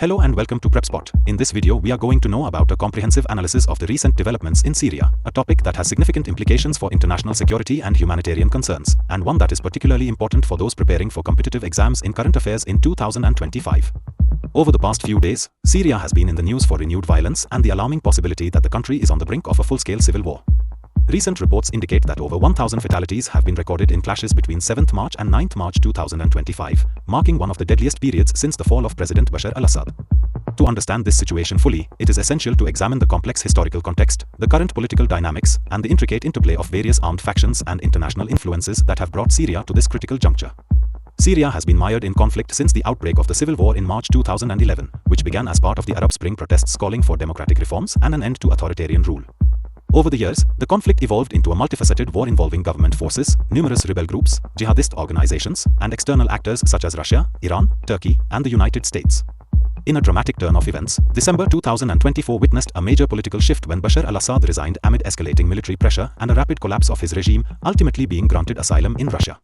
Hello and welcome to Prepspot. In this video, we are going to know about a comprehensive analysis of the recent developments in Syria, a topic that has significant implications for international security and humanitarian concerns, and one that is particularly important for those preparing for competitive exams in current affairs in 2025. Over the past few days, Syria has been in the news for renewed violence and the alarming possibility that the country is on the brink of a full-scale civil war. Recent reports indicate that over 1,000 fatalities have been recorded in clashes between 7th March and 9th March 2025, marking one of the deadliest periods since the fall of President Bashar al-Assad. To understand this situation fully, it is essential to examine the complex historical context, the current political dynamics, and the intricate interplay of various armed factions and international influences that have brought Syria to this critical juncture. Syria has been mired in conflict since the outbreak of the civil war in March 2011, which began as part of the Arab Spring protests calling for democratic reforms and an end to authoritarian rule. Over the years, the conflict evolved into a multifaceted war involving government forces, numerous rebel groups, jihadist organizations, and external actors such as Russia, Iran, Turkey, and the United States. In a dramatic turn of events, December 2024 witnessed a major political shift when Bashar al-Assad resigned amid escalating military pressure and a rapid collapse of his regime, ultimately being granted asylum in Russia.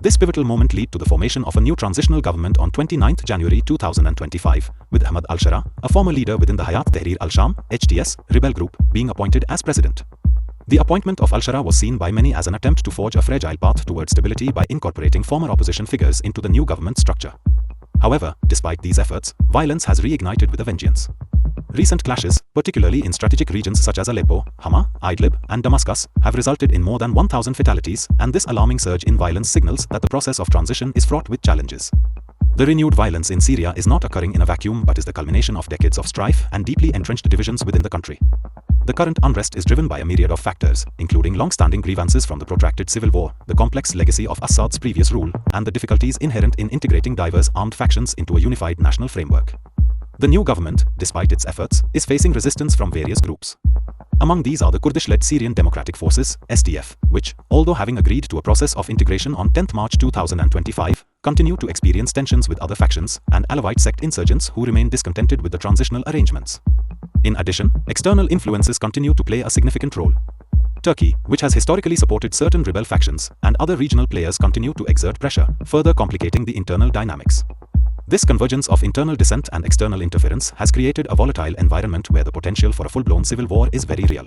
This pivotal moment led to the formation of a new transitional government on 29 January 2025, with Ahmad al-Shara, a former leader within the Hayat Tahrir al-Sham (HTS) rebel group, being appointed as president. The appointment of al-Shara was seen by many as an attempt to forge a fragile path towards stability by incorporating former opposition figures into the new government structure. However, despite these efforts, violence has reignited with a vengeance. Recent clashes, particularly in strategic regions such as Aleppo, Hama, Idlib, and Damascus, have resulted in more than 1,000 fatalities, and this alarming surge in violence signals that the process of transition is fraught with challenges. The renewed violence in Syria is not occurring in a vacuum but is the culmination of decades of strife and deeply entrenched divisions within the country. The current unrest is driven by a myriad of factors, including long-standing grievances from the protracted civil war, the complex legacy of Assad's previous rule, and the difficulties inherent in integrating diverse armed factions into a unified national framework. The new government, despite its efforts, is facing resistance from various groups. Among these are the Kurdish-led Syrian Democratic Forces, SDF, which, although having agreed to a process of integration on 10 March 2025, continue to experience tensions with other factions and Alawite sect insurgents who remain discontented with the transitional arrangements. In addition, external influences continue to play a significant role. Turkey, which has historically supported certain rebel factions, and other regional players continue to exert pressure, further complicating the internal dynamics. This convergence of internal dissent and external interference has created a volatile environment where the potential for a full-blown civil war is very real.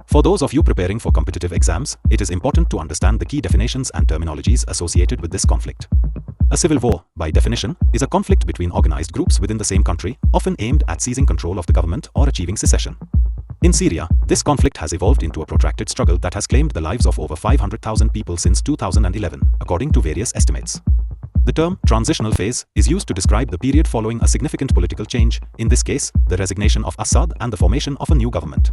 For those of you preparing for competitive exams, it is important to understand the key definitions and terminologies associated with this conflict. A civil war, by definition, is a conflict between organized groups within the same country, often aimed at seizing control of the government or achieving secession. In Syria, this conflict has evolved into a protracted struggle that has claimed the lives of over 500,000 people since 2011, according to various estimates. The term transitional phase is used to describe the period following a significant political change, in this case, the resignation of Assad and the formation of a new government.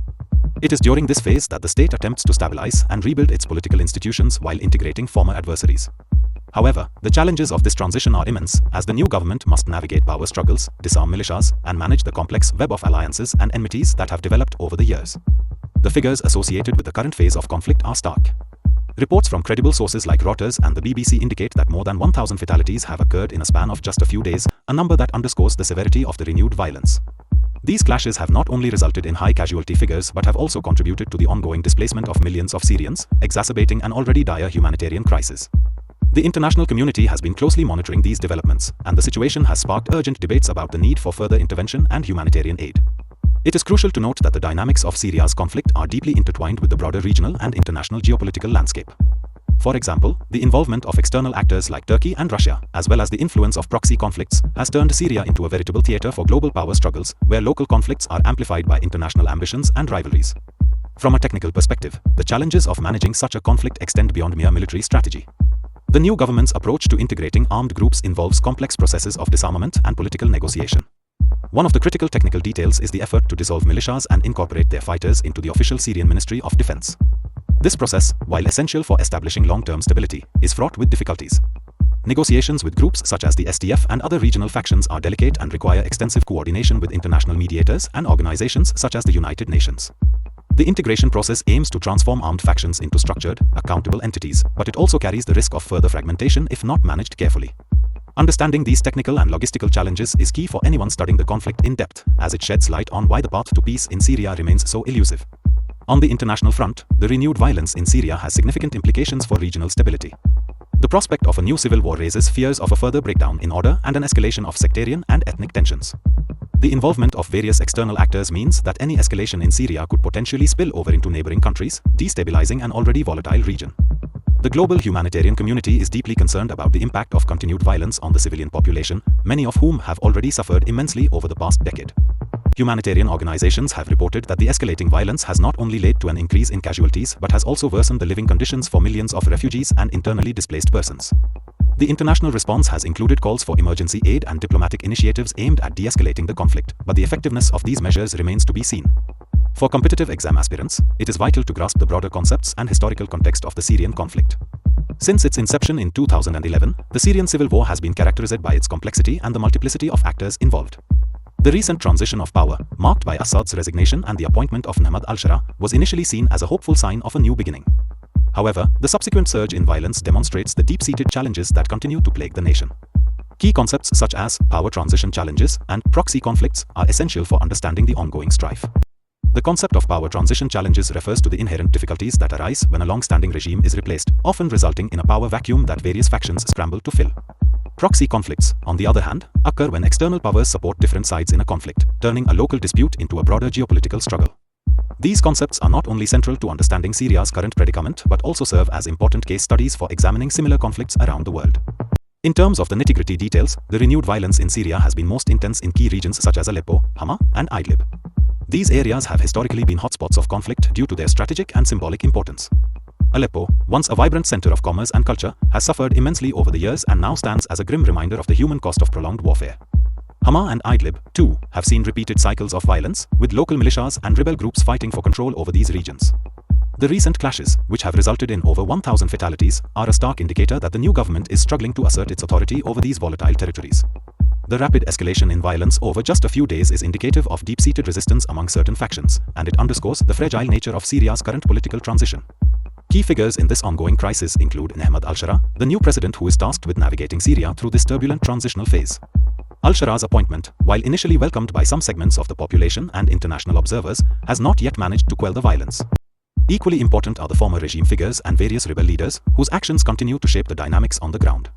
It is during this phase that the state attempts to stabilize and rebuild its political institutions while integrating former adversaries. However, the challenges of this transition are immense, as the new government must navigate power struggles, disarm militias, and manage the complex web of alliances and enmities that have developed over the years. The figures associated with the current phase of conflict are stark. Reports from credible sources like Reuters and the BBC indicate that more than 1,000 fatalities have occurred in a span of just a few days, a number that underscores the severity of the renewed violence. These clashes have not only resulted in high casualty figures but have also contributed to the ongoing displacement of millions of Syrians, exacerbating an already dire humanitarian crisis. The international community has been closely monitoring these developments, and the situation has sparked urgent debates about the need for further intervention and humanitarian aid. It is crucial to note that the dynamics of Syria's conflict are deeply intertwined with the broader regional and international geopolitical landscape. For example, the involvement of external actors like Turkey and Russia, as well as the influence of proxy conflicts, has turned Syria into a veritable theater for global power struggles, where local conflicts are amplified by international ambitions and rivalries. From a technical perspective, the challenges of managing such a conflict extend beyond mere military strategy. The new government's approach to integrating armed groups involves complex processes of disarmament and political negotiation. One of the critical technical details is the effort to dissolve militias and incorporate their fighters into the official Syrian Ministry of Defense. This process, while essential for establishing long-term stability, is fraught with difficulties. Negotiations with groups such as the SDF and other regional factions are delicate and require extensive coordination with international mediators and organizations such as the United Nations. The integration process aims to transform armed factions into structured, accountable entities, but it also carries the risk of further fragmentation if not managed carefully. Understanding these technical and logistical challenges is key for anyone studying the conflict in depth, as it sheds light on why the path to peace in Syria remains so elusive. On the international front, the renewed violence in Syria has significant implications for regional stability. The prospect of a new civil war raises fears of a further breakdown in order and an escalation of sectarian and ethnic tensions. The involvement of various external actors means that any escalation in Syria could potentially spill over into neighboring countries, destabilizing an already volatile region. The global humanitarian community is deeply concerned about the impact of continued violence on the civilian population, many of whom have already suffered immensely over the past decade. Humanitarian organizations have reported that the escalating violence has not only led to an increase in casualties but has also worsened the living conditions for millions of refugees and internally displaced persons. The international response has included calls for emergency aid and diplomatic initiatives aimed at de-escalating the conflict, but the effectiveness of these measures remains to be seen. For competitive exam aspirants, it is vital to grasp the broader concepts and historical context of the Syrian conflict. Since its inception in 2011, the Syrian civil war has been characterized by its complexity and the multiplicity of actors involved. The recent transition of power, marked by Assad's resignation and the appointment of Ahmad al-Shara, was initially seen as a hopeful sign of a new beginning. However, the subsequent surge in violence demonstrates the deep-seated challenges that continue to plague the nation. Key concepts such as power transition challenges and proxy conflicts are essential for understanding the ongoing strife. The concept of power transition challenges refers to the inherent difficulties that arise when a long-standing regime is replaced, often resulting in a power vacuum that various factions scramble to fill. Proxy conflicts, on the other hand, occur when external powers support different sides in a conflict, turning a local dispute into a broader geopolitical struggle. These concepts are not only central to understanding Syria's current predicament but also serve as important case studies for examining similar conflicts around the world. In terms of the nitty-gritty details, the renewed violence in Syria has been most intense in key regions such as Aleppo, Hama, and Idlib. These areas have historically been hotspots of conflict due to their strategic and symbolic importance. Aleppo, once a vibrant center of commerce and culture, has suffered immensely over the years and now stands as a grim reminder of the human cost of prolonged warfare. Hama and Idlib, too, have seen repeated cycles of violence, with local militias and rebel groups fighting for control over these regions. The recent clashes, which have resulted in over 1,000 fatalities, are a stark indicator that the new government is struggling to assert its authority over these volatile territories. The rapid escalation in violence over just a few days is indicative of deep-seated resistance among certain factions, and it underscores the fragile nature of Syria's current political transition. Key figures in this ongoing crisis include Ahmad al-Shara, the new president who is tasked with navigating Syria through this turbulent transitional phase. Al-Shara's appointment, while initially welcomed by some segments of the population and international observers, has not yet managed to quell the violence. Equally important are the former regime figures and various rebel leaders, whose actions continue to shape the dynamics on the ground.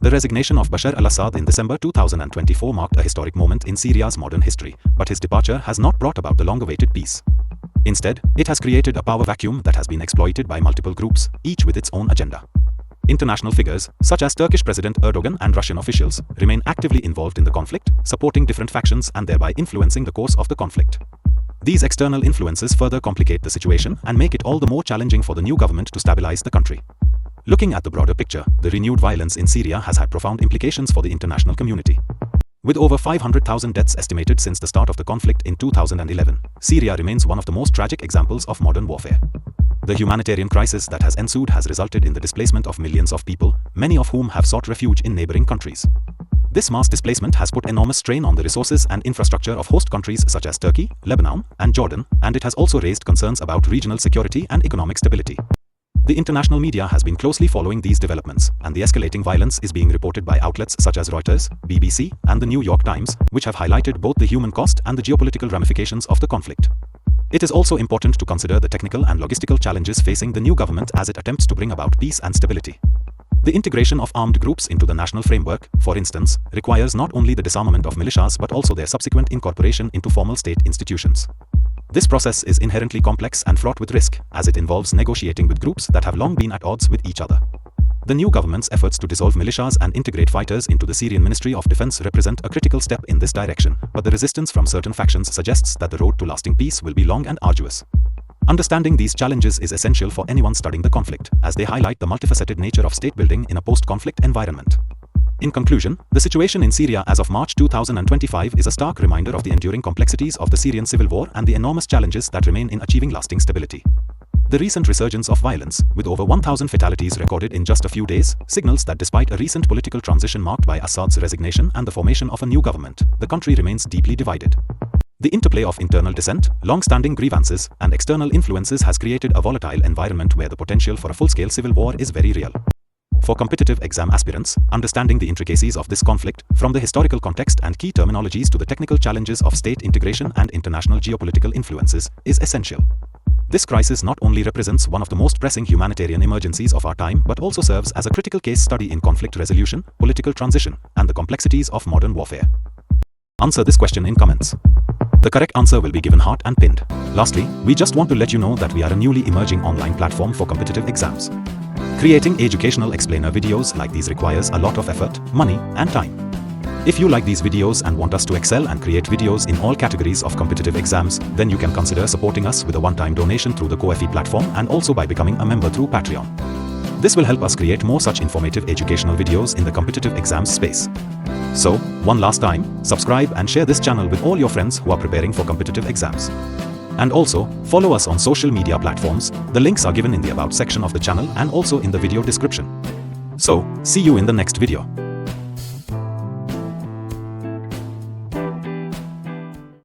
The resignation of Bashar al-Assad in December 2024 marked a historic moment in Syria's modern history, but his departure has not brought about the long-awaited peace. Instead, it has created a power vacuum that has been exploited by multiple groups, each with its own agenda. International figures, such as Turkish President Erdogan and Russian officials, remain actively involved in the conflict, supporting different factions and thereby influencing the course of the conflict. These external influences further complicate the situation and make it all the more challenging for the new government to stabilize the country. Looking at the broader picture, the renewed violence in Syria has had profound implications for the international community. With over 500,000 deaths estimated since the start of the conflict in 2011, Syria remains one of the most tragic examples of modern warfare. The humanitarian crisis that has ensued has resulted in the displacement of millions of people, many of whom have sought refuge in neighboring countries. This mass displacement has put enormous strain on the resources and infrastructure of host countries such as Turkey, Lebanon, and Jordan, and it has also raised concerns about regional security and economic stability. The international media has been closely following these developments, and the escalating violence is being reported by outlets such as Reuters, BBC, and the New York Times, which have highlighted both the human cost and the geopolitical ramifications of the conflict. It is also important to consider the technical and logistical challenges facing the new government as it attempts to bring about peace and stability. The integration of armed groups into the national framework, for instance, requires not only the disarmament of militias but also their subsequent incorporation into formal state institutions. This process is inherently complex and fraught with risk, as it involves negotiating with groups that have long been at odds with each other. The new government's efforts to dissolve militias and integrate fighters into the Syrian Ministry of Defense represent a critical step in this direction, but the resistance from certain factions suggests that the road to lasting peace will be long and arduous. Understanding these challenges is essential for anyone studying the conflict, as they highlight the multifaceted nature of state building in a post-conflict environment. In conclusion, the situation in Syria as of March 2025 is a stark reminder of the enduring complexities of the Syrian civil war and the enormous challenges that remain in achieving lasting stability. The recent resurgence of violence, with over 1,000 fatalities recorded in just a few days, signals that despite a recent political transition marked by Assad's resignation and the formation of a new government, the country remains deeply divided. The interplay of internal dissent, long-standing grievances, and external influences has created a volatile environment where the potential for a full-scale civil war is very real. For competitive exam aspirants, understanding the intricacies of this conflict, from the historical context and key terminologies to the technical challenges of state integration and international geopolitical influences, is essential. This crisis not only represents one of the most pressing humanitarian emergencies of our time but also serves as a critical case study in conflict resolution, political transition, and the complexities of modern warfare. Answer this question in comments. The correct answer will be given heart and pinned. Lastly, we just want to let you know that we are a newly emerging online platform for competitive exams. Creating educational explainer videos like these requires a lot of effort, money, and time. If you like these videos and want us to excel and create videos in all categories of competitive exams, then you can consider supporting us with a one-time donation through the Ko-fi platform and also by becoming a member through Patreon. This will help us create more such informative educational videos in the competitive exams space. So, one last time, subscribe and share this channel with all your friends who are preparing for competitive exams. And also, follow us on social media platforms. The links are given in the About section of the channel and also in the video description. So, see you in the next video.